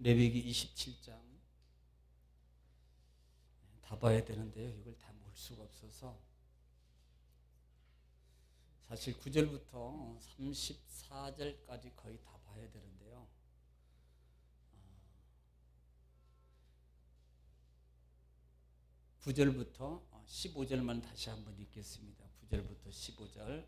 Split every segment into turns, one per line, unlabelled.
레위기 27장 다 봐야 되는데요. 이걸 다 볼 수가 없어서 사실 9절부터 34절까지 거의 다 봐야 되는데요. 9절부터 15절만 다시 한번 읽겠습니다. 9절부터 15절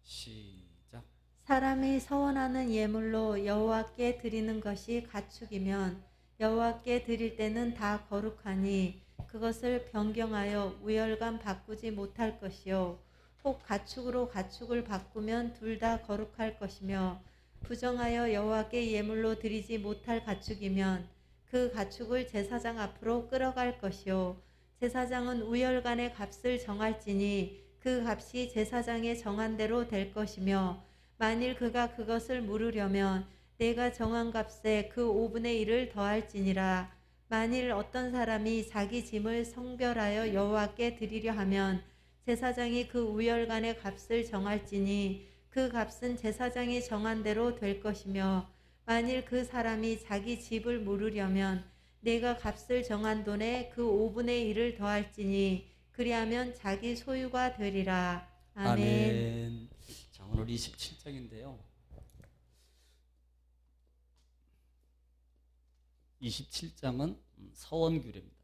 시작.
사람이 서원하는 예물로 여호와께 드리는 것이 가축이면 여호와께 드릴 때는 다 거룩하니 그것을 변경하여 우열감 바꾸지 못할 것이요 혹 가축으로 가축을 바꾸면 둘 다 거룩할 것이며 부정하여 여호와께 예물로 드리지 못할 가축이면 그 가축을 제사장 앞으로 끌어갈 것이요 제사장은 우열간의 값을 정할지니 그 값이 제사장의 정한 대로 될 것이며 만일 그가 그것을 물으려면 내가 정한 값에 그 5분의 1을 더할지니라. 만일 어떤 사람이 자기 짐을 성별하여 여호와께 드리려 하면 제사장이 그 우열간의 값을 정할지니 그 값은 제사장이 정한 대로 될 것이며 만일 그 사람이 자기 집을 물으려면 내가 값을 정한 돈에 그 5분의 1을 더할지니 그리하면 자기 소유가 되리라. 아멘.
자, 오늘 27장인데요. 27장은 서원규례입니다.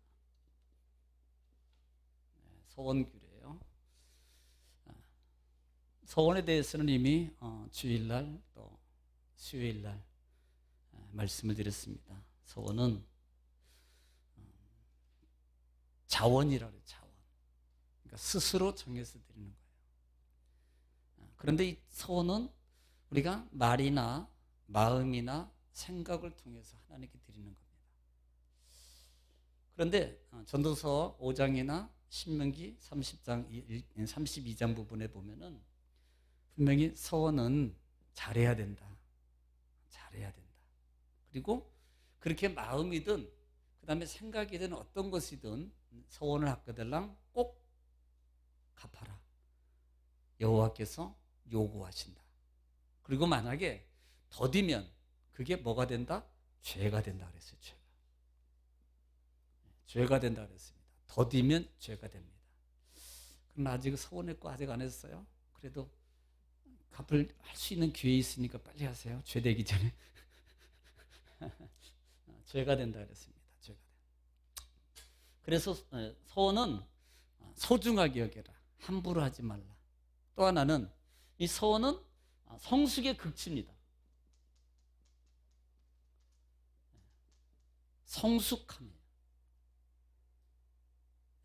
서원규례예요. 서원에 대해서는 이미 주일날 또 수요일날 말씀을 드렸습니다. 서원은 자원이라고 해요. 자원. 그러니까 스스로 정해서 드리는 거예요. 그런데 이 서원은 우리가 말이나 마음이나 생각을 통해서 하나님께 드리는 겁니다. 그런데 전도서 5장이나 신명기 32장 부분에 보면은 분명히 서원은 잘해야 된다. 잘해야 된다. 그리고 그렇게 마음이든 그 다음에 생각이든 어떤 것이든 서원을 하게 되려면 꼭 갚아라. 여호와께서 요구하신다. 그리고 만약에 더디면 그게 뭐가 된다? 죄가 된다 그랬어요. 죄가 된다 그랬습니다. 더디면 죄가 됩니다. 그럼 아직 서원했고 아직 안 했어요? 그래도 갚을 할 수 있는 기회 있으니까 빨리 하세요. 죄 되기 전에. 죄가 된다 그랬습니다. 죄가 된다. 그래서 서원은 소중하게 여겨라. 함부로 하지 말라. 또 하나는 이 서원은 성숙의 극치입니다. 성숙함이에요.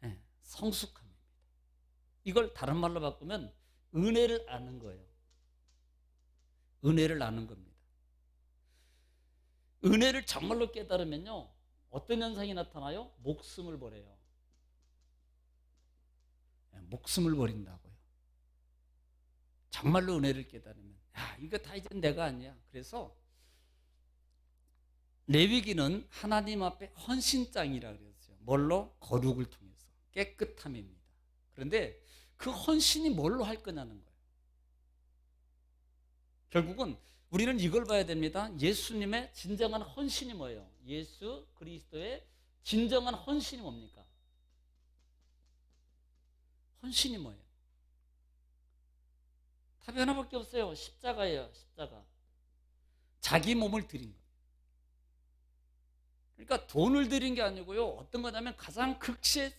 네, 성숙함입니다. 이걸 다른 말로 바꾸면 은혜를 아는 거예요. 은혜를 아는 겁니다. 은혜를 정말로 깨달으면요, 어떤 현상이 나타나요? 목숨을 버려요. 네, 목숨을 버린다고요. 정말로 은혜를 깨달으면, 야, 이거 다 이제 내가 아니야. 그래서 레위기는 하나님 앞에 헌신장이라 그랬어요. 뭘로? 거룩을 통해서 깨끗함입니다. 그런데 그 헌신이 뭘로 할 거냐는 거예요. 결국은 우리는 이걸 봐야 됩니다. 예수님의 진정한 헌신이 뭐예요? 예수 그리스도의 진정한 헌신이 뭡니까? 헌신이 뭐예요? 답이 하나밖에 없어요. 십자가예요. 십자가. 자기 몸을 드린 거예요. 그러니까 돈을 드린 게 아니고요. 어떤 거냐면 가장 극치의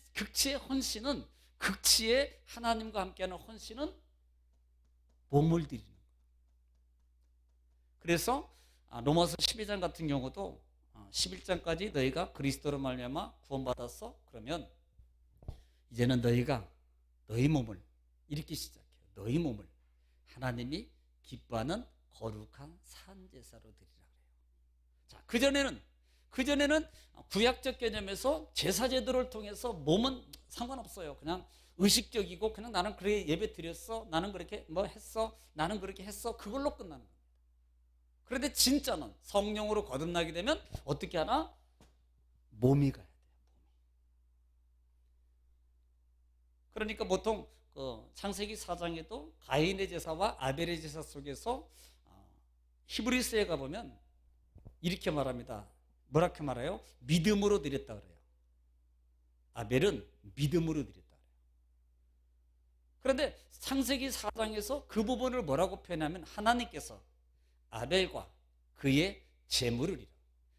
헌신은, 극치의 하나님과 함께하는 헌신은 몸을 드리는 거예요. 그래서 로마서 12장 같은 경우도 11장까지 너희가 그리스도로 말미암아 구원받았어? 그러면 이제는 너희가 너희 몸을 이렇게 시작해요. 너희 몸을 하나님이 기뻐하는 거룩한 산제사로 드리라 그래요. 자, 그전에는 구약적 개념에서 제사 제도를 통해서 몸은 상관없어요. 그냥 의식적이고 그냥 나는 그렇게 예배 드렸어. 나는 그렇게 뭐 했어. 나는 그렇게 했어. 그걸로 끝나는 겁니다. 그런데 진짜는 성령으로 거듭나게 되면 어떻게 하나? 몸이 가야 돼요. 그러니까 보통 창세기 4장에도 가인의 제사와 아벨의 제사 속에서 히브리서에 가보면 이렇게 말합니다. 뭐라고 말해요? 믿음으로 드렸다 그래요. 아벨은 믿음으로 드렸다 그래요. 그런데 창세기 4장에서 그 부분을 뭐라고 표현하면 하나님께서 아벨과 그의 제물을 이라.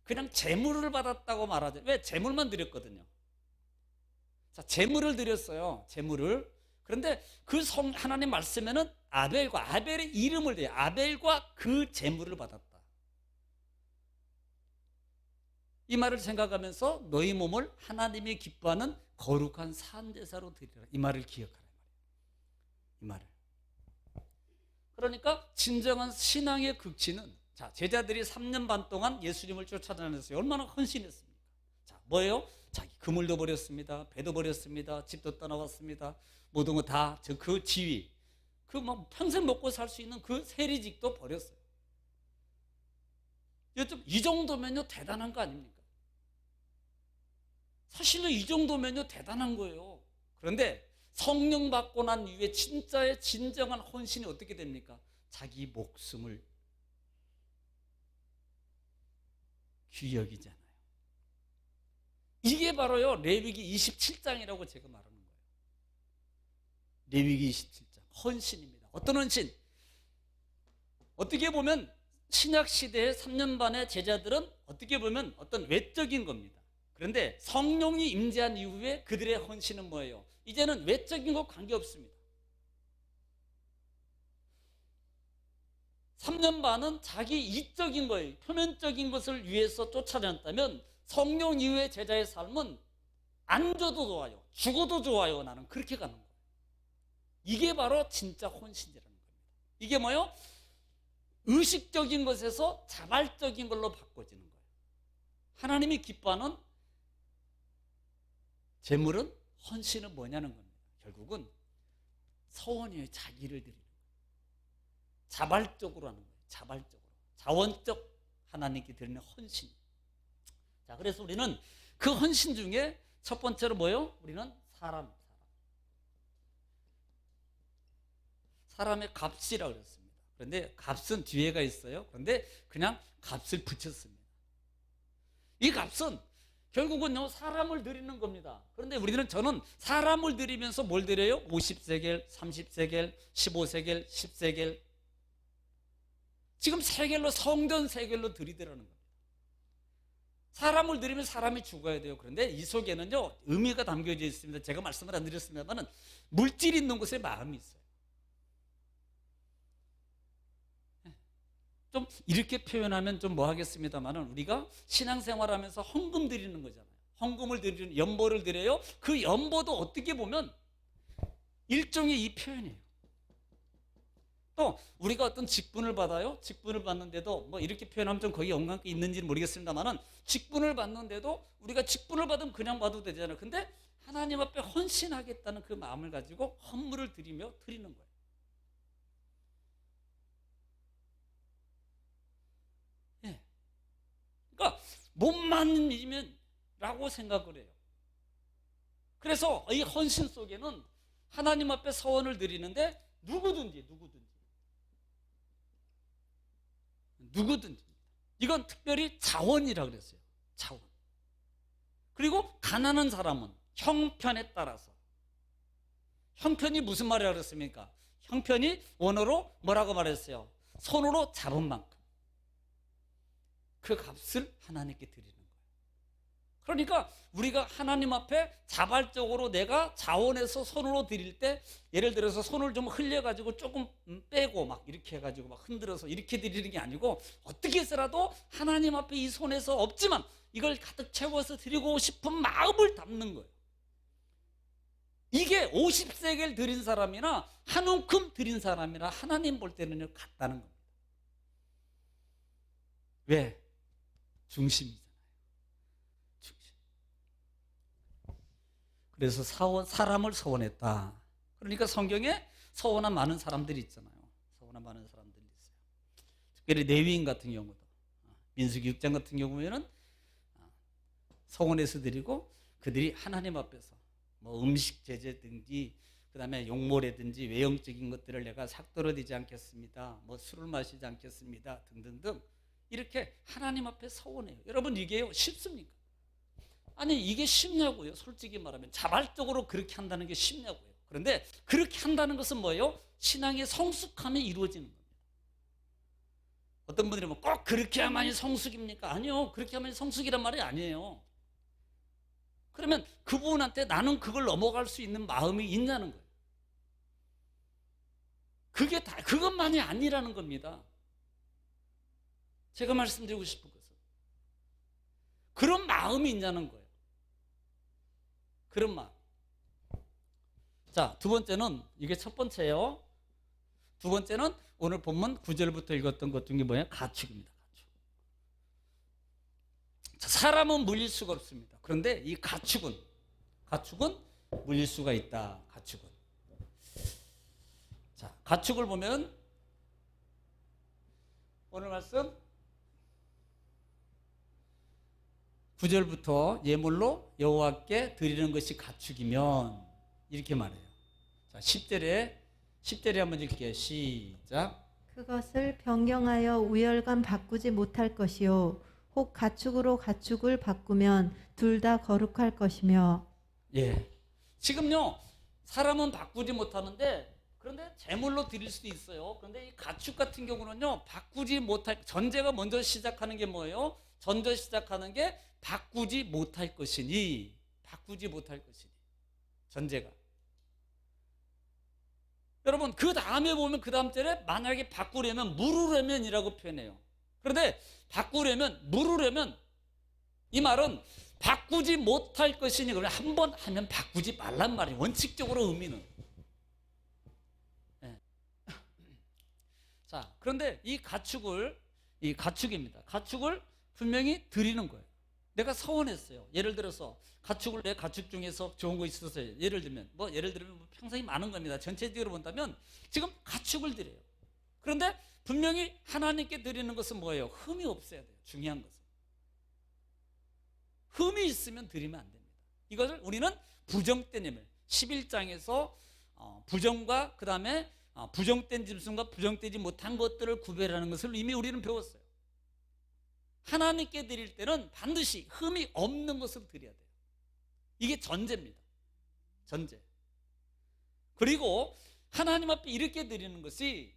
그냥 제물을 받았다고 말하죠. 왜? 제물만 드렸거든요. 자, 제물을 드렸어요. 제물을. 그런데 그 하나님 말씀에는 아벨의 이름을 대요. 아벨과 그 제물을 받았다. 이 말을 생각하면서 너희 몸을 하나님이 기뻐하는 거룩한 산제사로 드리라. 이 말을 기억하라. 이 말을. 그러니까 진정한 신앙의 극치는, 자, 제자들이 3년 반 동안 예수님을 쫓아다녔어요. 얼마나 헌신했습니까? 자, 뭐예요? 자기 그물도 버렸습니다. 배도 버렸습니다. 집도 떠나왔습니다. 모든 거 다 그 지위, 그 뭐 평생 먹고 살 수 있는 그 세리직도 버렸어요. 이 정도면요 대단한 거 아닙니까? 사실은 이 정도면요 대단한 거예요. 그런데 성령 받고 난 이후에 진짜의 진정한 헌신이 어떻게 됩니까? 자기 목숨을 귀히 여기잖아요. 이게 바로요 레위기 27장이라고 제가 말하는 거예요. 레위기 27장 헌신입니다. 어떤 헌신? 어떻게 보면 신약 시대의 3년 반의 제자들은 어떻게 보면 어떤 외적인 겁니다. 그런데 성령이 임재한 이후에 그들의 헌신은 뭐예요? 이제는 외적인 것 관계없습니다. 3년 반은 자기 이적인 거예요. 표면적인 것을 위해서 쫓아다녔다면 성령 이후의 제자의 삶은 안 줘도 좋아요. 죽어도 좋아요. 나는 그렇게 가는 거예요. 이게 바로 진짜 헌신이라는 겁니다. 이게 뭐예요? 의식적인 것에서 자발적인 걸로 바꿔지는 거예요. 하나님이 기뻐하는 제물은 헌신은 뭐냐는 겁니다. 결국은 서원이에요. 자기를 드리는 거예요. 자발적으로 하는 거예요. 자발적으로. 자원적 하나님께 드리는 헌신. 자, 그래서 우리는 그 헌신 중에 첫 번째로 뭐예요? 우리는 사람의 값이라고 그랬습니다. 그런데 값은 뒤에가 있어요. 그런데 그냥 값을 붙였습니다. 이 값은 결국은요 사람을 드리는 겁니다. 그런데 저는 사람을 드리면서 뭘 드려요? 50세겔, 30세겔, 15세겔, 10세겔. 지금 세겔로 성전 세겔로 드리더라는 겁니다. 사람을 드리면 사람이 죽어야 돼요. 그런데 이 속에는요 의미가 담겨져 있습니다. 제가 말씀을 안 드렸습니다만 물질이 있는 곳에 마음이 있어요. 좀 이렇게 표현하면 좀 뭐 하겠습니다만은 우리가 신앙생활하면서 헌금 드리는 거잖아요. 헌금을 드리는 연보를 드려요. 그 연보도 어떻게 보면 일종의 이 표현이에요. 또 우리가 어떤 직분을 받아요. 직분을 받는데도 뭐 이렇게 표현하면 좀 거기 연관이 있는지는 모르겠습니다만은 직분을 받는데도 우리가 직분을 받으면 그냥 받아도 되잖아요. 근데 하나님 앞에 헌신하겠다는 그 마음을 가지고 헌물을 드리며 드리는 거예요. 그러니까 몸만 믿으면 라고 생각을 해요. 그래서 이 헌신 속에는 하나님 앞에 서원을 드리는데 누구든지 이건 특별히 자원이라고 그랬어요. 자원. 그리고 가난한 사람은 형편에 따라서, 형편이 무슨 말이라고 그랬습니까? 형편이 원어로 뭐라고 말했어요? 손으로 잡은 만큼 그 값을 하나님께 드리는 거예요. 그러니까 우리가 하나님 앞에 자발적으로 내가 자원해서 손으로 드릴 때, 예를 들어서 손을 좀 흘려가지고 조금 빼고 막 이렇게 해가지고 막 흔들어서 이렇게 드리는 게 아니고 어떻게 해서라도 하나님 앞에 이 손에서 없지만 이걸 가득 채워서 드리고 싶은 마음을 담는 거예요. 이게 50세겔 드린 사람이나 한 움큼 드린 사람이나 하나님 볼 때는 같다는 겁니다. 왜? 중심이잖아요. 중심. 그래서 사람을 서원했다. 그러니까 성경에 서원한 많은 사람들이 있잖아요. 서원한 많은 사람들이 있어요. 특별히 레위인 같은 경우도, 민수기 6장 같은 경우에는 서원해서 드리고 그들이 하나님 앞에서 뭐 음식 제재든지 그다음에 용모라든지 외형적인 것들을 내가 삭도로 되지 않겠습니다. 뭐 술을 마시지 않겠습니다. 등등등 이렇게 하나님 앞에 서원해요. 여러분 이게요 쉽습니까? 아니 이게 쉽냐고요. 솔직히 말하면 자발적으로 그렇게 한다는 게 쉽냐고요. 그런데 그렇게 한다는 것은 뭐예요? 신앙의 성숙함이 이루어지는 겁니다. 어떤 분들이 뭐 꼭 그렇게 해야만이 성숙입니까? 아니요. 그렇게 하면 성숙이란 말이 아니에요. 그러면 그분한테 나는 그걸 넘어갈 수 있는 마음이 있냐는 거예요. 그게 다 그것만이 아니라는 겁니다. 제가 말씀드리고 싶은 것은 그런 마음이 있냐는 거예요. 그런 마음. 자, 두 번째는 이게 첫 번째예요. 두 번째는 오늘 본문 9절부터 읽었던 것 중에 뭐예요? 가축입니다. 가축. 자, 사람은 물릴 수가 없습니다. 그런데 이 가축은 물릴 수가 있다. 가축은. 자, 가축을 보면 오늘 말씀 9절부터 예물로 여호와께 드리는 것이 가축이면 이렇게 말해요. 자, 10절에 한번 읽게요. 시작.
그것을 변경하여 우열감 바꾸지 못할 것이요 혹 가축으로 가축을 바꾸면 둘 다 거룩할 것이며.
예. 지금요. 사람은 바꾸지 못하는데 그런데 제물로 드릴 수도 있어요. 그런데 이 가축 같은 경우는요. 바꾸지 못할 전제가 먼저 시작하는 게 뭐예요? 전제 시작하는 게 바꾸지 못할 것이니 전제가. 여러분 그 다음에 보면 그 다음 절에 만약에 바꾸려면 물으려면이라고 표현해요. 그런데 물으려면 이 말은 바꾸지 못할 것이니 그러면 한 번 하면 바꾸지 말란 말이에요. 원칙적으로 의미는. 네. 자, 그런데 이 가축입니다. 가축을 분명히 드리는 거예요. 내가 서원했어요. 예를 들어서 가축을 내 가축 중에서 좋은 거 있었어요. 예를 들면 평생이 많은 겁니다. 전체적으로 본다면 지금 가축을 드려요. 그런데 분명히 하나님께 드리는 것은 뭐예요? 흠이 없어야 돼요. 중요한 것은. 흠이 있으면 드리면 안 됩니다. 이것을 우리는 부정된 예물 11장에서 부정과 그 다음에 부정된 짐승과 부정되지 못한 것들을 구별하는 것을 이미 우리는 배웠어요. 하나님께 드릴 때는 반드시 흠이 없는 것을 드려야 돼요. 이게 전제입니다. 전제. 그리고 하나님 앞에 이렇게 드리는 것이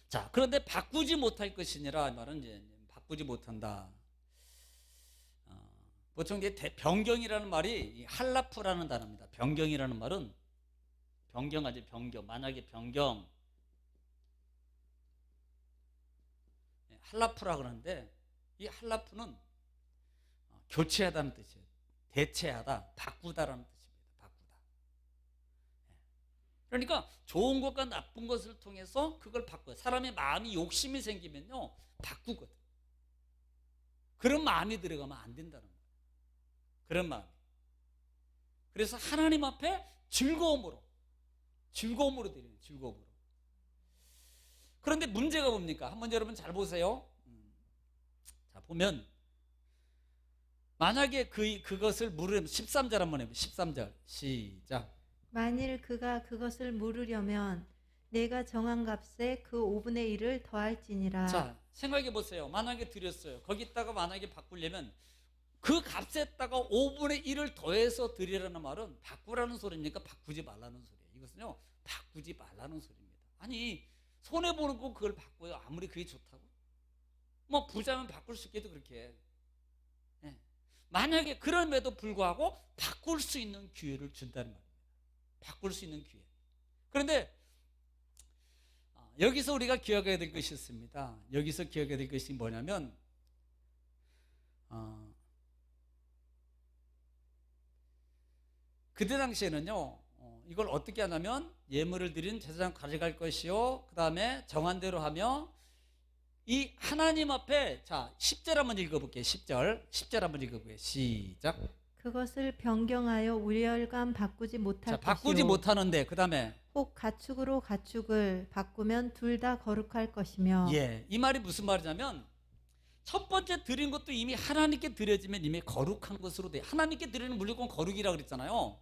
자, 그런데 바꾸지 못할 것이니라 말은 이제 바꾸지 못한다. 보통 이제 변경이라는 말이 할라프라는 단어입니다. 변경이라는 말은 변경하지 변경. 만약에 변경 할라프라 그러는데 이 할라프는 교체하다는 뜻이에요. 대체하다, 바꾸다라는 뜻입니다. 바꾸다. 그러니까 좋은 것과 나쁜 것을 통해서 그걸 바꿔요. 사람의 마음이 욕심이 생기면요 바꾸거든. 그런 마음이 들어가면 안 된다는 거예요. 그런 마음. 그래서 하나님 앞에 즐거움으로 드리는 즐거움으로. 그런데 문제가 뭡니까? 한번 여러분 잘 보세요. 자, 보면 만약에 그것을 물으려면 13절 한번 해보세요. 13절 시작.
만일 그가 그것을 물으려면 내가 정한 값에 그 5분의 1을 더할지니라.
자, 생각해 보세요. 만약에 드렸어요. 거기다가 만약에 바꾸려면 그 값에다가 5분의 1을 더해서 드리라는 말은 바꾸라는 소리입니까? 바꾸지 말라는 소리예요. 이것은요 바꾸지 말라는 소리입니다. 아니 손해보는 거 그걸 바꿔요. 아무리 그게 좋다고. 뭐 부자면 바꿀 수 있게도 그렇게 해. 만약에 그럼에도 불구하고 바꿀 수 있는 기회를 준다는 말입니다. 바꿀 수 있는 기회. 그런데 여기서 우리가 기억해야 될 것이 있습니다. 여기서 기억해야 될 것이 뭐냐면 그때 당시에는요 이걸 어떻게 하냐면 예물을 드린 제사장 가져갈 것이요 그 다음에 정한 대로 하며 이 하나님 앞에 자 10절 한번 읽어볼게요. 10절 한번 읽어볼게요. 시작.
그것을 변경하여 우열감 바꾸지 못할
자, 바꾸지
것이요
못하는데 그 다음에
혹 가축으로 가축을 바꾸면 둘 다 거룩할 것이며.
예, 이 말이 무슨 말이냐면 첫 번째 드린 것도 이미 하나님께 드려지면 이미 거룩한 것으로 돼. 하나님께 드리는 물건 거룩이라고 그랬잖아요.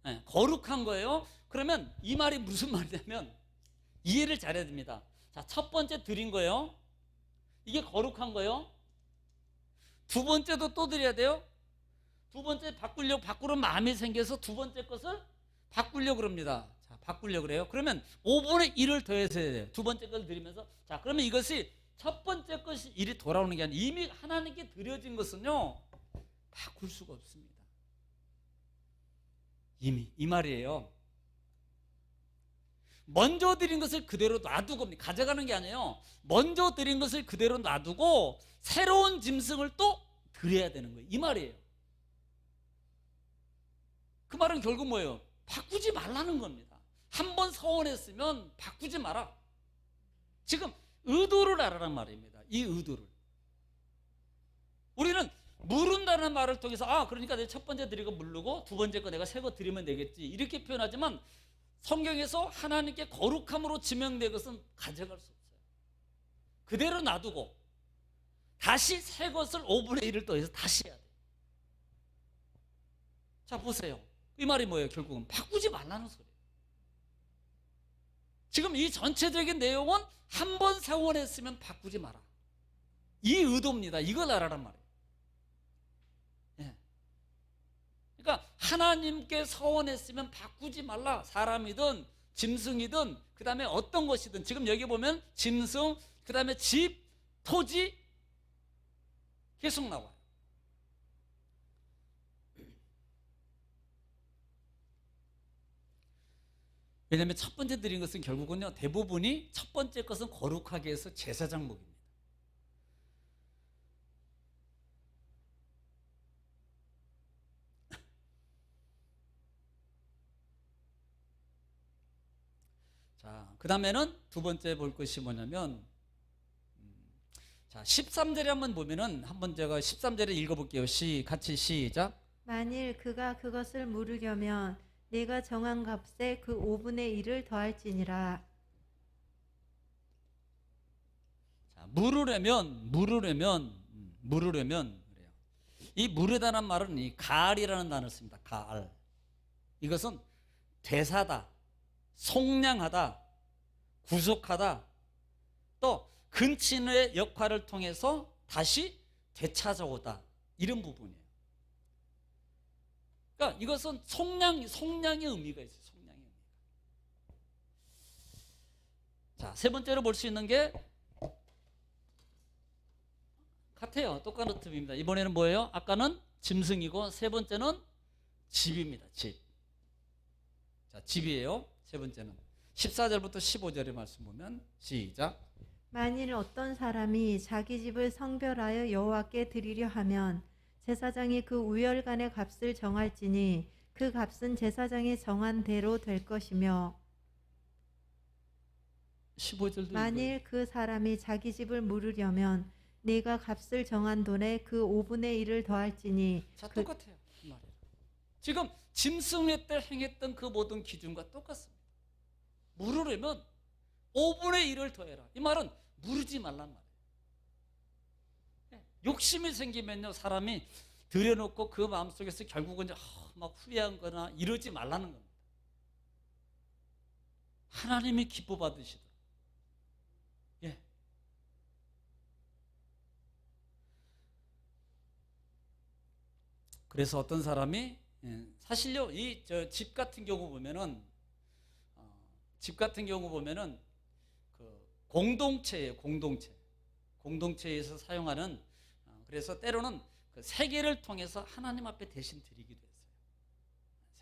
예, 거룩한 거예요. 그러면 이 말이 무슨 말이냐면 이해를 잘해야 됩니다. 자, 첫 번째 드린 거예요. 이게 거룩한 거예요. 두 번째도 또 드려야 돼요. 두 번째 바꾸려 마음이 생겨서 두 번째 것을 바꾸려고 그럽니다. 자, 바꾸려고 그래요. 그러면 5분의 1을 더해서 해야 돼요. 두 번째 걸 드리면서. 자, 그러면 이것이 첫 번째 것이 일이 돌아오는 게 아니라 이미 하나님께 드려진 것은요, 바꿀 수가 없습니다. 이미 이 말이에요. 먼저 드린 것을 그대로 놔두고 가져가는 게 아니에요. 먼저 드린 것을 그대로 놔두고 새로운 짐승을 또 드려야 되는 거예요. 이 말이에요. 그 말은 결국 뭐예요? 바꾸지 말라는 겁니다. 한 번 서원했으면 바꾸지 마라. 지금 의도를 알아란 말입니다. 이 의도를. 우리는 물은다는 말을 통해서 그러니까 내 첫 번째 드리고 물르고 두 번째 거 내가 새 거 드리면 되겠지 이렇게 표현하지만 성경에서 하나님께 거룩함으로 지명된 것은 가져갈 수 없어요. 그대로 놔두고 다시 새 것을 5분의 1을 더해서 다시 해야 돼요. 자, 보세요. 이 말이 뭐예요? 결국은 바꾸지 말라는 소리예요. 지금 이 전체적인 내용은 한 번 서원했으면 바꾸지 마라. 이 의도입니다. 이걸 알아란 말이에요. 예. 그러니까 하나님께 서원했으면 바꾸지 말라. 사람이든 짐승이든 그 다음에 어떤 것이든 지금 여기 보면 짐승 그 다음에 집, 토지 계속 나와요. 왜냐하면 첫 번째 드린 것은 결국은요, 대부분이 첫 번째 것은 거룩하게 해서 제사장목입니다. 자, 그 다음에는 두 번째 볼 것이 뭐냐면 자, 13절에 한번 보면은 한번 제가 13절에 읽어볼게요. 같이 시작.
만일 그가 그것을 물으려면 네가 정한 값에 그 5분의 1을 더할지니라.
자, 물으려면 그래요. 이 물으다는 말은 이 가알이라는 단어를 씁니다. 가알. 이것은 대사다, 속량하다, 구속하다, 또 근친의 역할을 통해서 다시 되찾아오다 이런 부분이에요. 그러니까 이것은 속량의 의미가 있어요. 속량의 의미가. 자, 세 번째로 볼 수 있는 게 같아요. 똑같은 틈입니다. 이번에는 뭐예요? 아까는 짐승이고 세 번째는 집입니다. 집. 자, 집이에요. 세 번째는 14절부터 15절의 말씀 보면 시작.
만일 어떤 사람이 자기 집을 성별하여 여호와께 드리려 하면 제사장이 그 우열간의 값을 정할지니 그 값은 제사장이 정한 대로 될 것이며
15절도
만일 그 사람이 자기 집을 물으려면 네가 값을 정한 돈에 그 5분의 1을 더할지니
자, 똑같아요. 그 말이에요. 지금 짐승회 때 행했던 그 모든 기준과 똑같습니다. 물으려면 5분의 1을 더해라. 이 말은 물으지 말란 말이에요. 욕심이 생기면요, 사람이 들여놓고 그 마음속에서 결국은 막 후회한 거나 이러지 말라는 겁니다. 하나님이 기뻐 받으시도록. 예. 그래서 어떤 사람이 사실요, 이 집 같은 경우 보면은 그 공동체예요. 공동체에서 사용하는 그래서 때로는 그 세계를 통해서 하나님 앞에 대신 드리기도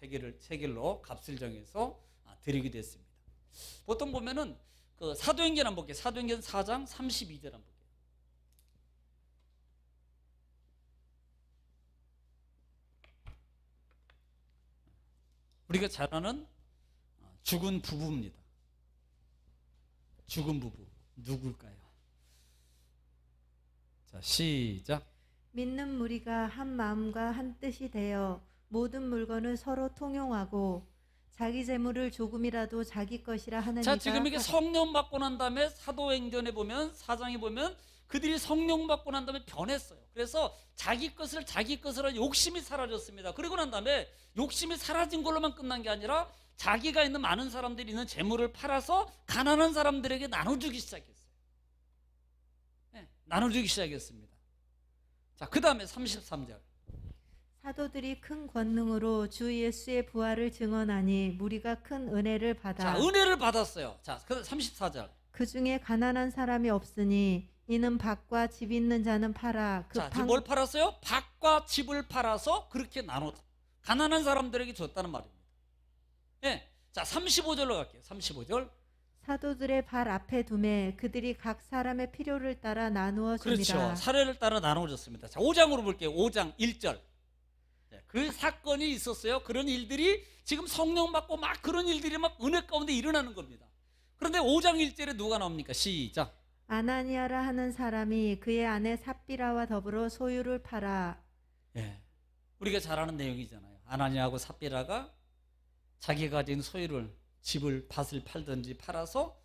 했어요. 세겔로 값을 정해서 드리기도 했습니다. 보통 보면은 그 사도행전 한번 볼게요. 사도행전 4장 32절 한번 볼게요. 우리가 잘 아는 죽은 부부입니다. 죽은 부부 누굴까요? 자, 시작.
믿는 무리가 한 마음과 한 뜻이 되어 모든 물건을 서로 통용하고 자기 재물을 조금이라도 자기 것이라 하는
자,
이가
지금 이게 성령 받고 난 다음에 사도행전에 보면 4장에 보면 그들이 성령 받고 난 다음에 변했어요. 그래서 자기 것으로 욕심이 사라졌습니다. 그리고 난 다음에 욕심이 사라진 걸로만 끝난 게 아니라 자기가 있는 많은 사람들이 있는 재물을 팔아서 가난한 사람들에게 나눠주기 시작했어요. 네, 나눠주기 시작했습니다. 자, 그 다음에 33절.
사도들이 큰 권능으로 주 예수의 부활을 증언하니 무리가 큰 은혜를 받아.
자, 은혜를 받았어요. 자, 그 34절.
그 중에 가난한 사람이 없으니 이는 밭과 집 있는 자는 팔아
자, 지금 뭘 팔았어요? 밭과 집을 팔아서 그렇게 가난한 사람들에게 줬다는 말입니다. 예. 자, 35절로 갈게요. 35절.
사도들의 발 앞에 두매 그들이 각 사람의 필요를 따라 나누어 줍니다.
그렇죠. 사례를 따라 나눠줬습니다. 자, 5장으로 볼게요. 5장 1절. 그 사건이 있었어요. 그런 일들이 지금 성령 받고 막 그런 일들이 막 은혜 가운데 일어나는 겁니다. 그런데 5장 1절에 누가 나옵니까? 시작.
아나니아라 하는 사람이 그의 아내 삽비라와 더불어 소유를 팔아.
예. 우리가 잘 아는 내용이잖아요. 아나니아하고 삽비라가 자기가 가진 소유를, 집을, 밭을 팔든지 팔아서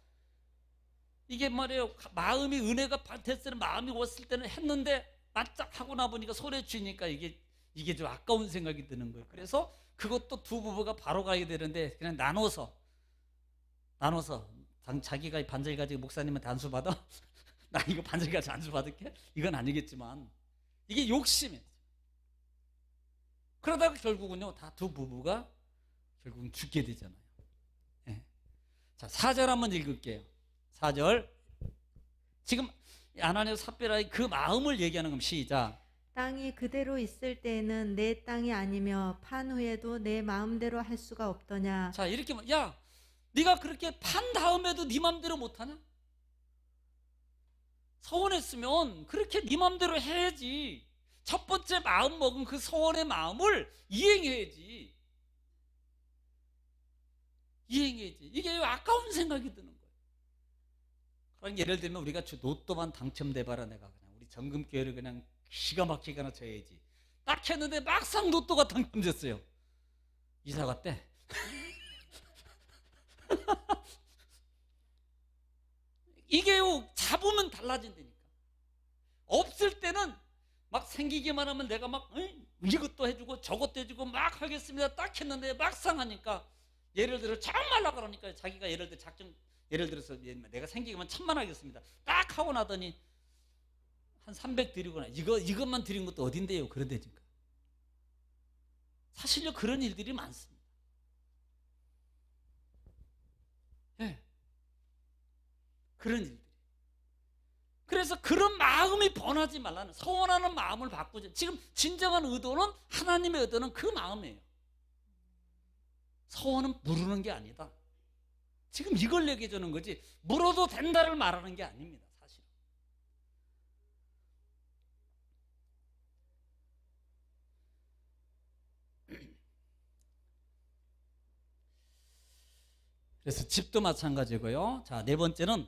이게 말이에요. 마음이 은혜가 됐을 마음이 왔을 때는 했는데 바짝 하고 나보니까 손에 쥐니까 이게 좀 아까운 생각이 드는 거예요. 그래서 그것도 두 부부가 바로 가야 되는데 그냥 나눠서 자기가 반절 가지고 목사님한테 안수 받아? 나 이거 반절 가지고 안수 받을게? 이건 아니겠지만 이게 욕심이에요. 그러다가 결국은요, 다 두 부부가 결국은 죽게 되잖아요. 예. 자, 4절 한번 읽을게요. 4절. 지금 아나니아 삽비라의 그 마음을 얘기하는 겁니다. 시작.
땅이 그대로 있을 때에는 내 땅이 아니며 판 후에도 내 마음대로 할 수가 없더냐.
자, 이렇게 야, 네가 그렇게 판 다음에도 네 마음대로 못하냐? 서원했으면 그렇게 네 마음대로 해야지. 첫 번째 마음 먹은 그 서원의 마음을 이행해야지. 이게 아까운 생각이 드는 거예요. 그럼 예를 들면 우리가 로또만 당첨돼봐라, 내가 그냥 우리 정금교회를 그냥 기가 막히게 하나 쳐야지. 딱 했는데 막상 로또가 당첨됐어요. 이사 갔대. 이게요, 잡으면 달라진다니까. 없을 때는 막 생기기만 하면 내가 막 이것도 해주고 저것도 해주고 막 하겠습니다. 딱 했는데 막상 하니까, 예를 들어 정말 나가라니까 자기가 예를 들어서 내가 생기기만 1000만 하겠습니다. 딱 하고 나더니 한 300 드리거나 이것만 드린 것도 어딘데요? 그런데니까. 사실요, 그런 일들이 많습니다. 예. 그런 일들이. 그래서 그런 마음이 변하지 말라는, 서원하는 마음을 바꾸지. 지금 진정한 의도는, 하나님의 의도는 그 마음이에요. 서원은 물으는 게 아니다. 지금 이걸 얘기해 주는 거지, 물어도 된다를 말하는 게 아닙니다. 사실. 그래서 집도 마찬가지고요. 자, 네 번째는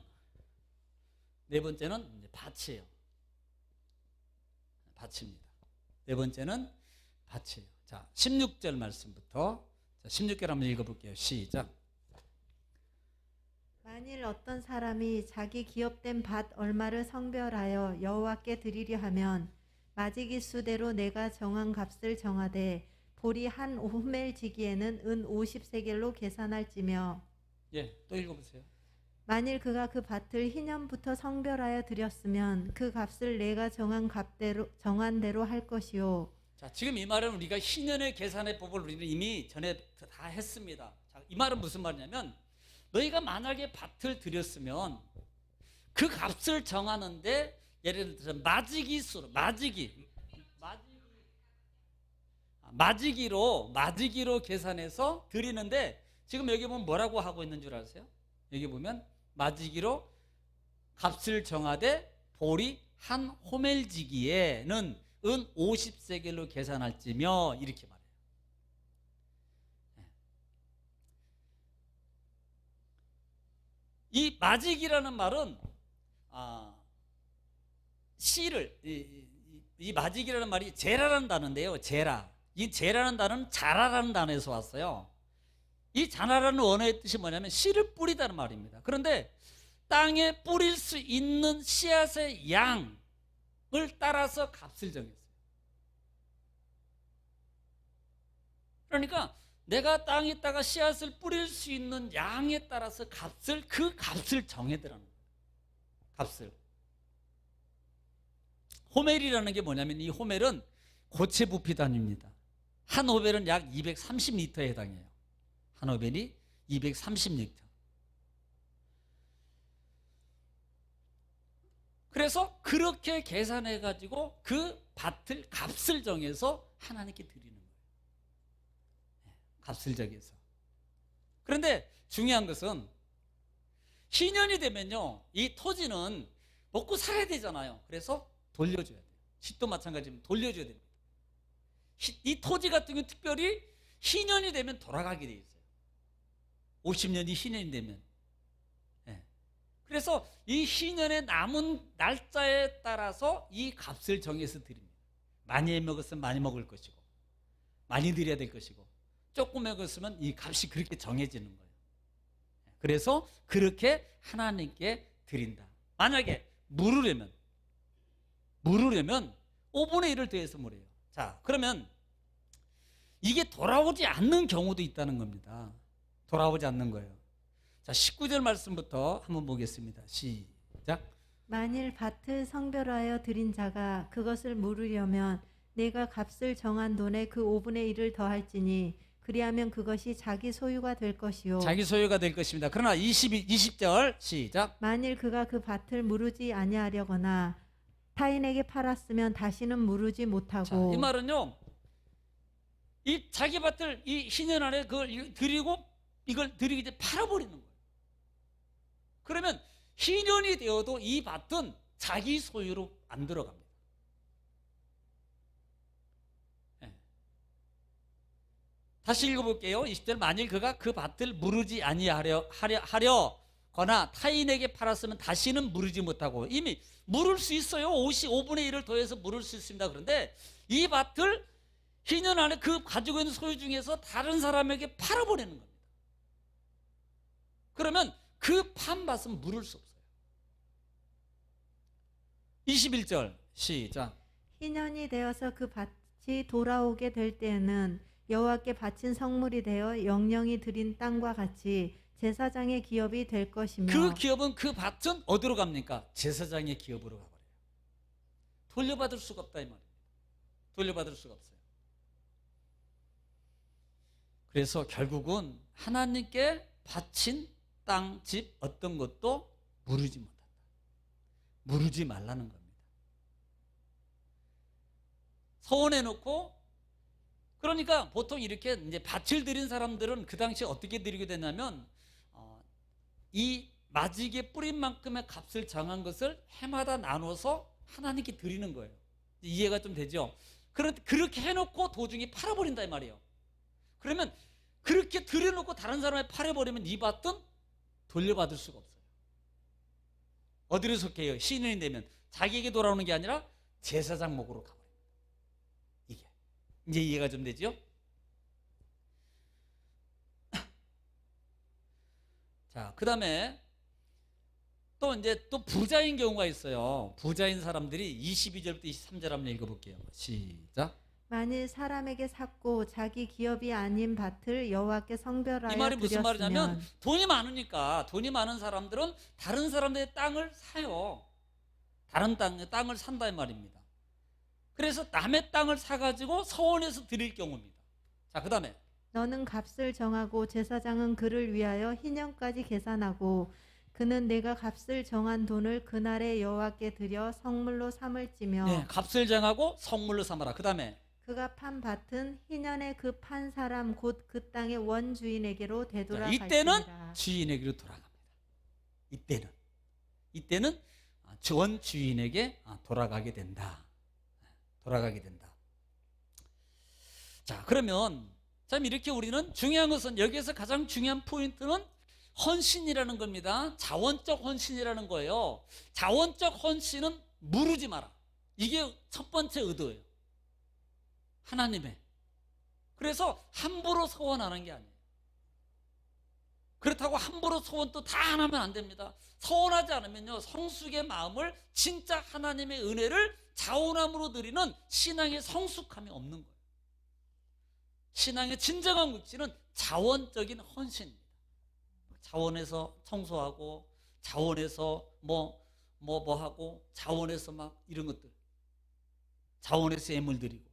이제 밭이에요. 밭입니다. 네 번째는 밭이에요. 자, 16절 말씀부터. 자, 16절 한번 읽어볼게요. 시작.
만일 어떤 사람이 자기 기업된 밭 얼마를 성별하여 여호와께 드리려 하면 마지기 수대로 내가 정한 값을 정하되 보리 한 호멜지기에는 은 50세겔로 계산할지며.
예, 또 읽어보세요.
만일 그가 그 밭을 희년부터 성별하여 드렸으면 그 값을 내가 정한 대로 할 것이요.
자, 지금 이 말은 우리가 희년의 계산의 법을 우리는 이미 전에 다 했습니다. 자, 이 말은 무슨 말이냐면, 너희가 만약에 밭을 들였으면 그 값을 정하는데, 예를 들어서 마지기로 계산해서 드리는데, 지금 여기 보면 뭐라고 하고 있는 줄 아세요? 여기 보면 마지기로 값을 정하되 보리 한 호멜지기에는 은 50세겔로 계산할지며, 이렇게 말해요. 이 마지기라는 말은 씨를, 이 마지기라는 말이 제라라는 단어인데요. 이 제라라는 단어는 자라라는 단어에서 왔어요. 이 자라라는 원어의 뜻이 뭐냐면 씨를 뿌리다는 말입니다. 그런데 땅에 뿌릴 수 있는 씨앗의 양을 따라서 값을 정했어요. 그러니까 내가 땅에다가 씨앗을 뿌릴 수 있는 양에 따라서 그 값을 정해더라는 거예요. 값을. 호멜이라는 게 뭐냐면 이 호멜은 고체 부피 단위입니다. 한 호멜은 약 230리터에 해당해요. 한 호멜이 230리터. 그래서 그렇게 계산해 가지고 그 밭을 값을 정해서 하나님께 드리는 거예요. 값을 정해서. 그런데 중요한 것은 신년이 되면요, 이 토지는 먹고 살아야 되잖아요. 그래서 돌려줘야 돼요. 빚도 마찬가지로 돌려줘야 됩니다. 이 토지 같은 경우 특별히 신년이 되면 돌아가게 돼 있어요. 50년이 신년이 되면. 그래서 이 신년의 남은 날짜에 따라서 이 값을 정해서 드립니다. 많이 먹었으면 많이 먹을 것이고, 많이 드려야 될 것이고, 조금 먹었으면 이 값이 그렇게 정해지는 거예요. 그래서 그렇게 하나님께 드린다. 만약에 물으려면 5분의 1을 더해서 물어요. 자, 그러면 이게 돌아오지 않는 경우도 있다는 겁니다. 돌아오지 않는 거예요. 자, 19절 말씀부터 한번 보겠습니다. 시작.
만일 밭을 성별하여 드린 자가 그것을 물으려면 내가 값을 정한 돈에 그 5분의 1을 더할지니 그리하면 그것이 자기 소유가 될 것이요.
자기 소유가 될 것입니다. 그러나 20절 시작.
만일 그가 그 밭을 무르지 아니하려거나 타인에게 팔았으면 다시는 무르지 못하고.
자, 이 말은요, 이 자기 밭을 이 신년 안에 그걸 드리고 이걸 드리기 전에 팔아버리는 거예요. 그러면 신년이 되어도 이 밭은 자기 소유로 안 들어갑니다. 다시 읽어볼게요. 20절. 만일 그가 그 밭을 무르지 아니하려거나 타인에게 팔았으면 다시는 무르지 못하고. 이미 물을 수 있어요. 5분의 1을 더해서 물을 수 있습니다. 그런데 이 밭을 신년 안에 그 가지고 있는 소유 중에서 다른 사람에게 팔아버리는 겁니다. 그러면 그 판 밭은 물을 수 없어요. 21절 시작.
희년이 되어서 그 밭이 돌아오게 될 때에는 여호와께 바친 성물이 되어 영영이 드린 땅과 같이 제사장의 기업이 될 것이며.
그 기업은 그 밭은 어디로 갑니까? 제사장의 기업으로 가버려요. 돌려받을 수가 없다 이 말입니다. 돌려받을 수가 없어요. 그래서 결국은 하나님께 바친 땅, 집 어떤 것도 무르지 못한다. 무르지 말라는 겁니다. 서원해 놓고, 그러니까 보통 이렇게 이제 밭을 드린 사람들은 그 당시에 어떻게 드리게 되냐면 이 마지기에 뿌린 만큼의 값을 정한 것을 해마다 나눠서 하나님께 드리는 거예요. 이해가 좀 되죠? 그렇게 해놓고 도중에 팔아버린다 이 말이에요. 그러면 그렇게 들여놓고 다른 사람에 팔아버리면 이 밭은 돌려받을 수가 없어요. 어디로 속해요? 신인이 되면 자기에게 돌아오는 게 아니라 제사장 목으로 가버립니다. 이게 이제 이해가 좀 되죠? 자, 그 다음에 또 부자인 경우가 있어요. 부자인 사람들이 22절부터 23절 한번 읽어볼게요. 시작.
만일 사람에게 샀고 자기 기업이 아닌 밭을 여호와께 성별하여
이 말이 무슨
드렸으면.
말이냐면 돈이 많으니까, 돈이 많은 사람들은 다른 사람들의 땅을 사요. 다른 땅을 산다 이 말입니다. 그래서 남의 땅을 사가지고 서원해서 드릴 경우입니다. 자, 그 다음에
너는 값을 정하고 제사장은 그를 위하여 희년까지 계산하고 그는 내가 값을 정한 돈을 그날에 여호와께 드려 성물로 삼을지며.
네, 값을 정하고 성물로 삼아라. 그 다음에
그가 판 밭은 희년에 그 판 사람 곧 그 땅의 원주인에게로 되돌아 갈지니라.
이때는 주인에게로 돌아갑니다. 이때는 원 주인에게 돌아가게 된다. 돌아가게 된다. 자, 그러면 참 이렇게 우리는 중요한 것은, 여기에서 가장 중요한 포인트는 헌신이라는 겁니다. 자원적 헌신이라는 거예요. 자원적 헌신은 무르지 마라. 이게 첫 번째 의도예요. 하나님의. 그래서 함부로 서원하는 게 아니에요. 그렇다고 함부로 소원 또 다 안 하면 안 됩니다. 서원하지 않으면요, 성숙의 마음을, 진짜 하나님의 은혜를 자원함으로 드리는 신앙의 성숙함이 없는 거예요. 신앙의 진정한 물질은 자원적인 헌신입니다. 자원해서 청소하고, 자원해서 뭐 하고, 자원해서 막 이런 것들, 자원해서 예물 드리고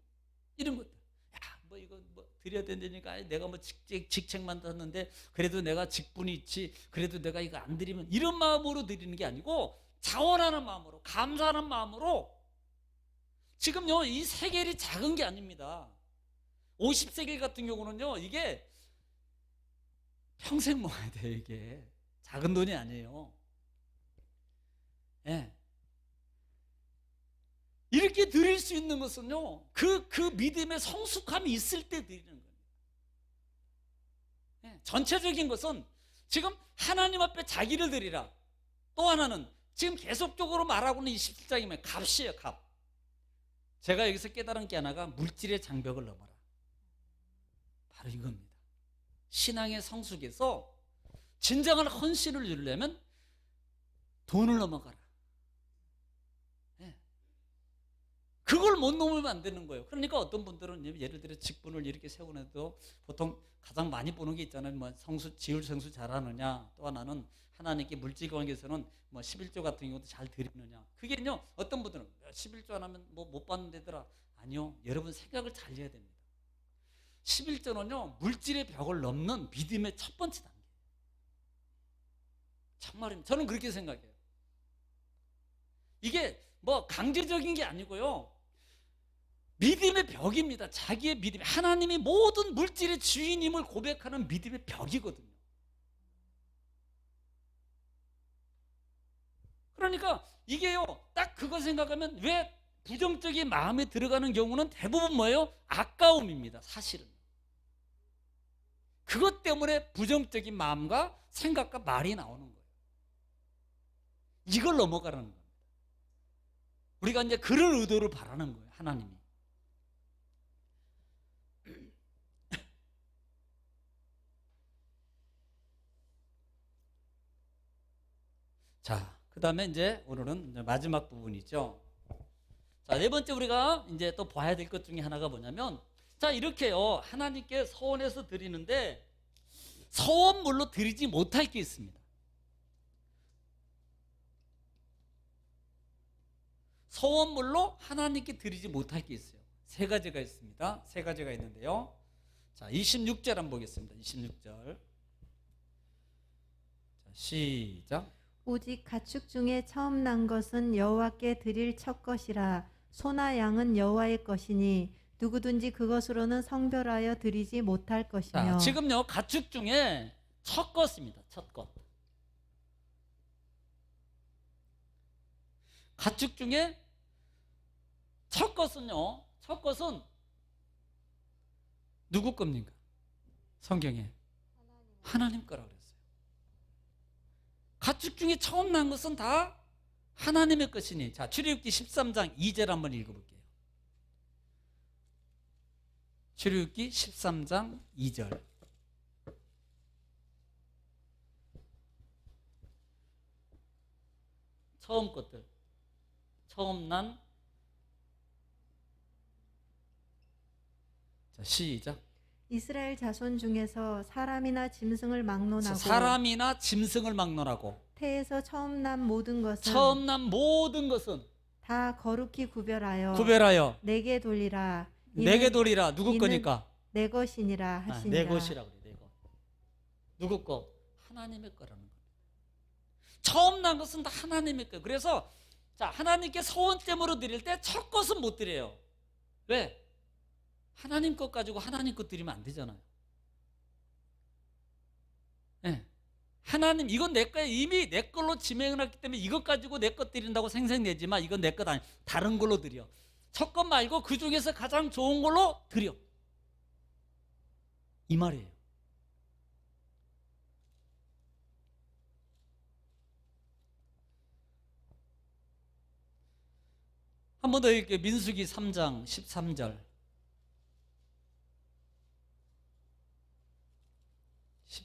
이런 것들. 야, 뭐 이거 뭐 드려야 된다니까, 내가 뭐 직책만 땄는데 그래도 내가 직분이 있지, 그래도 내가 이거 안 드리면, 이런 마음으로 드리는 게 아니고 자원하는 마음으로, 감사하는 마음으로. 지금요, 이 세겔이 작은 게 아닙니다. 50세겔 같은 경우는요, 이게 평생 모아야 돼요. 이게 작은 돈이 아니에요. 예. 이렇게 드릴 수 있는 것은요, 그 믿음의 성숙함이 있을 때 드리는 거예요. 예. 전체적인 것은 지금 하나님 앞에 자기를 드리라. 또 하나는 지금 계속적으로 말하고는 이 17장이면 값이에요. 값. 제가 여기서 깨달은 게 하나가 물질의 장벽을 넘어라. 바로 이겁니다. 신앙의 성숙에서 진정한 헌신을 이루려면 돈을 넘어가라. 네. 그걸 못 넘으면 안 되는 거예요. 그러니까 어떤 분들은 예를 들어 직분을 이렇게 세우는데도 보통 가장 많이 보는 게 있잖아요. 뭐 지울 성수 잘하느냐, 또 하나는 하나님께 물질 관계에서는 뭐 11조 같은 경우도 잘 드리느냐. 그게요, 어떤 분들은 11조 안 하면 뭐 못 받는다더라. 아니요, 여러분 생각을 잘 해야 됩니다. 11조는요, 물질의 벽을 넘는 믿음의 첫 번째 단계. 정말입니다. 저는 그렇게 생각해요. 이게 뭐 강제적인 게 아니고요, 믿음의 벽입니다. 자기의 믿음, 하나님이 모든 물질의 주인임을 고백하는 믿음의 벽이거든요. 그러니까 이게요, 딱 그거 생각하면 왜 부정적인 마음에 들어가는 경우는 대부분 뭐예요? 아까움입니다. 사실은 그것 때문에 부정적인 마음과 생각과 말이 나오는 거예요. 이걸 넘어가라는 겁니다. 우리가 이제 그럴 의도를 바라는 거예요, 하나님이. 자, 그 다음에 이제 오늘은 이제 마지막 부분이죠. 자, 네 번째 우리가 이제 또 봐야 될 것 중에 하나가 뭐냐면, 자, 이렇게요, 하나님께 서원해서 드리는데 서원물로 드리지 못할 게 있습니다. 서원물로 하나님께 드리지 못할 게 있어요. 세 가지가 있습니다. 세 가지가 있는데요. 자, 26절 한번 보겠습니다. 26절. 자, 시작.
오직 가축 중에 처음 난 것은 여호와께 드릴 첫 것이라. 소나 양은 여호와의 것이니 누구든지 그것으로는 성별하여 드리지 못할 것이며.
자, 지금요, 가축 중에 첫 것입니다. 첫 것. 가축 중에 첫 것은요, 첫 것은 누구 겁니까? 성경에 하나님 거라고 그랬어요. 가축 중에 처음 난 것은 다 하나님의 것이니. 자, 출애굽기 13장 2절 한번 읽어볼게요. 출애굽기 13장 2절. 처음 것들, 처음 난. 자, 시작.
이스라엘 자손 중에서 사람이나 짐승을 막론하고.
사람이나 짐승을 막론하고.
태에서 처음 난 모든 것은.
처음 난 모든 것은
다 거룩히 구별하여.
내게
돌리라.
내게 돌리라. 누구 거니까?
내 것이니라 하시니라.
내 것이라고 그래. 내 것. 누구 거? 하나님의 거라는 거예요. 처음 난 것은 다 하나님의 거. 그래서 자, 하나님께 서원됨으로 드릴 때 첫 것은 못 드려요. 왜? 하나님 것 가지고 하나님 것 드리면 안 되잖아요. 네. 하나님, 이건 내 거야. 이미 내 걸로 지명을 했기 때문에 이것 가지고 내 것 드린다고 생색내지만 이건 내 것 아니야. 다른 걸로 드려. 첫 것 말고 그 중에서 가장 좋은 걸로 드려. 이 말이에요. 한 번 더 읽게요. 민수기 3장 13절.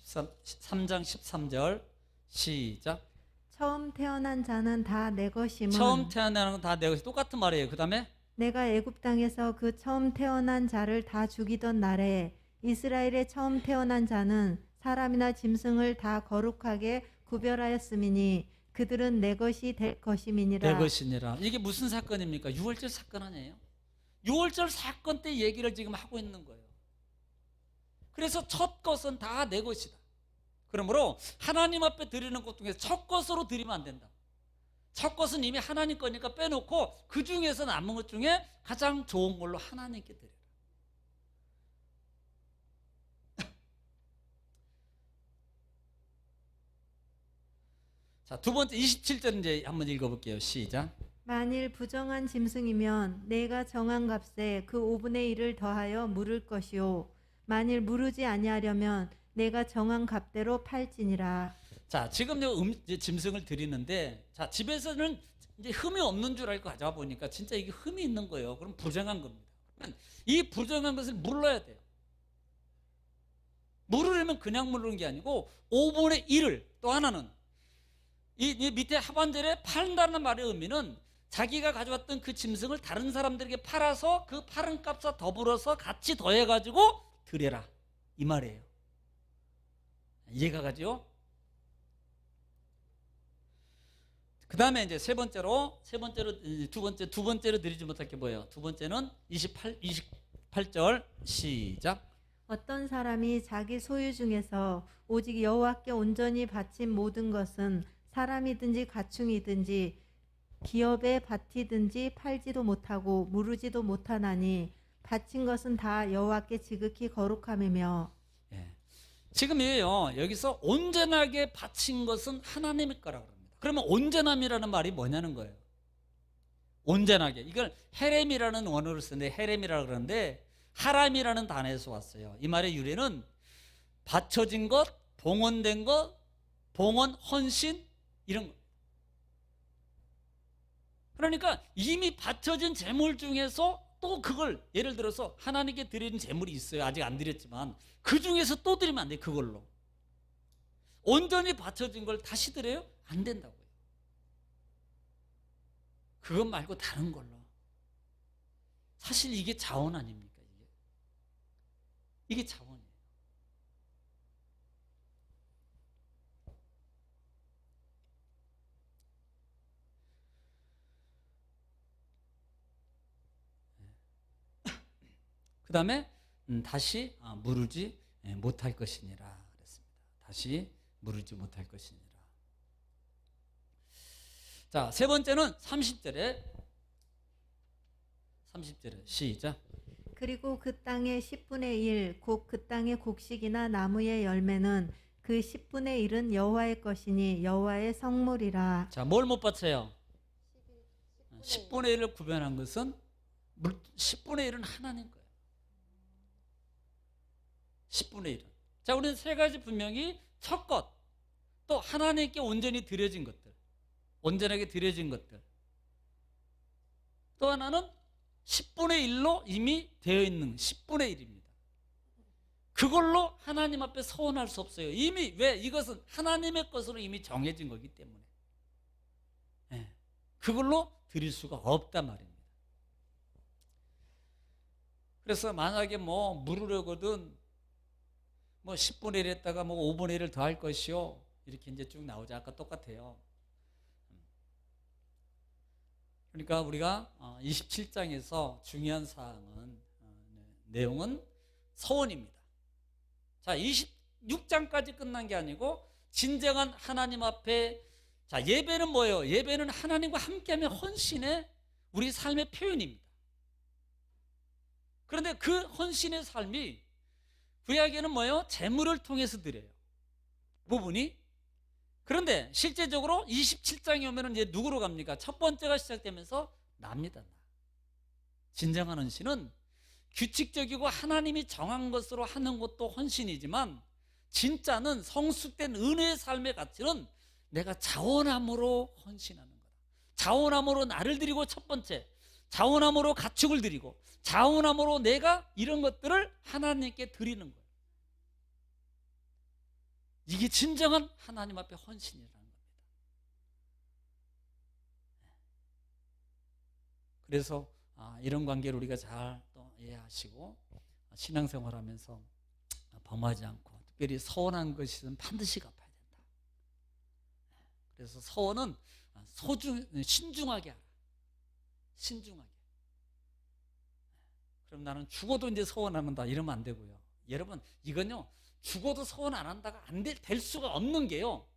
3장 13절 시작.
처음 태어난 자는 다 내 것임은
처음 태어나는 건 다 내 것이 똑같은 말이에요. 그 다음에
내가 애굽 땅에서 그 처음 태어난 자를 다 죽이던 날에 이스라엘의 처음 태어난 자는 사람이나 짐승을 다 거룩하게 구별하였음이니 그들은 내 것이 될 것임이니라.
내 것이니라. 이게 무슨 사건입니까? 유월절 사건 아니에요? 유월절 사건 때 얘기를 지금 하고 있는 거예요. 그래서 첫 것은 다 내 것이다. 그러므로 하나님 앞에 드리는 것 중에서 첫 것으로 드리면 안 된다. 첫 것은 이미 하나님 거니까 빼놓고 그 중에서 남은 것 중에 가장 좋은 걸로 하나님께 드려라. 자, 두 번째 27절 이제 한번 읽어볼게요. 시작.
만일 부정한 짐승이면 내가 정한 값에 그 5분의 1을 더하여 물을 것이요 만일 무르지 아니하려면 내가 정한 값대로 팔지니라.
자, 지금 이제 짐승을 드리는데, 자, 집에서는 이제 흠이 없는 줄 알고 가져와 보니까 진짜 이게 흠이 있는 거예요. 그럼 부정한 겁니다. 이 부정한 것을 물러야 돼요. 물으려면 그냥 물르는 게 아니고 5분의 1을, 또 하나는 이 밑에 하반절에 판다는 말의 의미는 자기가 가져왔던 그 짐승을 다른 사람들에게 팔아서 그 파는 값과 더불어서 같이 더해가지고 드려라, 이 말이에요. 이해가 가죠? 그 다음에 이제 두 번째로 드리지 못할 게 뭐예요? 두 번째는 28절 시작.
어떤 사람이 자기 소유 중에서 오직 여호와께 온전히 바친 모든 것은 사람이든지 가축이든지 기업의 밭이든지 팔지도 못하고 무르지도 못하나니 바친 것은 다 여호와께 지극히 거룩함이며.
예. 지금이에요. 여기서 온전하게 바친 것은 하나님의 거라고 합니다. 그러면 온전함이라는 말이 뭐냐는 거예요. 온전하게. 이걸 헤렘이라는 원어를 쓰는데 헤렘이라고 그러는데 하람이라는 단어에서 왔어요. 이 말의 유래는 바쳐진 것, 봉헌된 것, 봉헌, 헌신 이런 거. 그러니까 이미 바쳐진 제물 중에서 또 그걸 예를 들어서 하나님께 드리는 제물이 있어요. 아직 안 드렸지만 그 중에서 또 드리면 안 돼요. 그걸로 온전히 바쳐진 걸 다시 드려요? 안 된다고요. 그것 말고 다른 걸로. 사실 이게 자원 아닙니까? 이게 자원이에요. 그 다음에 다시 무르지 못할 것이니라 그랬습니다. 다시 무르지 못할 것이니라. 자, 세 번째는 30절에 시작.
그리고 그 땅의 10분의 1 곧 그 땅의 곡식이나 나무의 열매는 그 10분의 1은 여호와의 것이니 여호와의 성물이라.
자, 뭘 못 바쳐요? 10분의 1을 구별한 것은 10분의 1은 하나님 거예요. 10분의 1은. 자, 우리는 세 가지 분명히 첫 것, 또 하나님께 온전히 드려진 것들, 온전하게 드려진 것들. 또 하나는 10분의 1로 이미 되어 있는 10분의 1입니다. 그걸로 하나님 앞에 서원할 수 없어요. 이미 왜? 이것은 하나님의 것으로 이미 정해진 거기 때문에. 네. 그걸로 드릴 수가 없단 말입니다. 그래서 만약에 물으려거든 10분의 1 했다가 5분의 1을 더 할 것이요. 이렇게 이제 쭉 나오죠. 아까 똑같아요. 그러니까 우리가 27장에서 중요한 사항은 내용은 서원입니다. 자, 26장까지 끝난 게 아니고 진정한 하나님 앞에 자, 예배는 뭐예요? 예배는 하나님과 함께하며 헌신의 우리 삶의 표현입니다. 그런데 그 헌신의 삶이 구약에는 뭐예요? 제물을 통해서 드려요. 부분이. 그런데 실제적으로 27장에 오면 이제 누구로 갑니까? 첫 번째가 시작되면서 납니다. 진정한 헌신은 규칙적이고 하나님이 정한 것으로 하는 것도 헌신이지만 진짜는 성숙된 은혜의 삶의 가치는 내가 자원함으로 헌신하는 거다. 자원함으로 나를 드리고 첫 번째, 자원함으로 가축을 드리고 자원함으로 내가 이런 것들을 하나님께 드리는 거예요. 이게 진정한 하나님 앞에 헌신이라는 겁니다. 그래서 이런 관계를 우리가 잘 또 이해하시고 신앙생활하면서 범하지 않고, 특별히 서원한 것은 반드시 갚아야 된다. 그래서 서원은 신중하게 하라. 신중하게. 그럼 나는 죽어도 이제 서원 안 한다 이러면 안 되고요. 여러분, 이건요, 죽어도 서원 안 한다가 될 수가 없는 게요,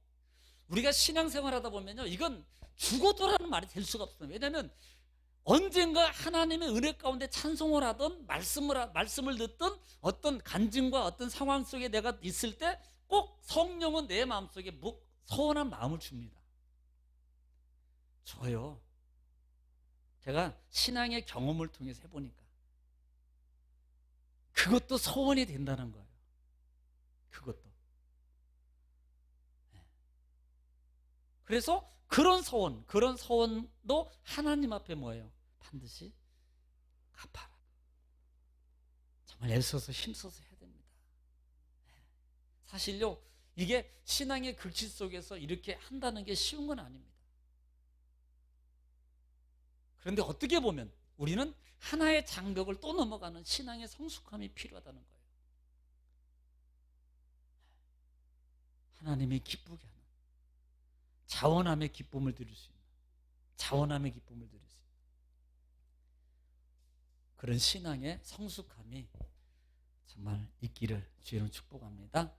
우리가 신앙생활 하다 보면요, 이건 죽어도라는 말이 될 수가 없어요. 왜냐하면 언젠가 하나님의 은혜 가운데 찬송을 하든 말씀을 듣든 어떤 간증과 어떤 상황 속에 내가 있을 때 꼭 성령은 내 마음속에 서운한 마음을 줍니다. 저요, 제가 신앙의 경험을 통해서 해보니까 그것도 서원이 된다는 거예요. 그것도. 그래서 그런 서원도 하나님 앞에 뭐예요? 반드시 갚아라. 정말 애써서 힘써서 해야 됩니다. 사실요, 이게 신앙의 극치 속에서 이렇게 한다는 게 쉬운 건 아닙니다. 그런데 어떻게 보면 우리는 하나의 장벽을 또 넘어가는 신앙의 성숙함이 필요하다는 거예요. 하나님이 기쁘게 하는, 자원함의 기쁨을 드릴 수 있는, 자원함의 기쁨을 드릴 수 있는 그런 신앙의 성숙함이 정말 있기를 주의로 축복합니다.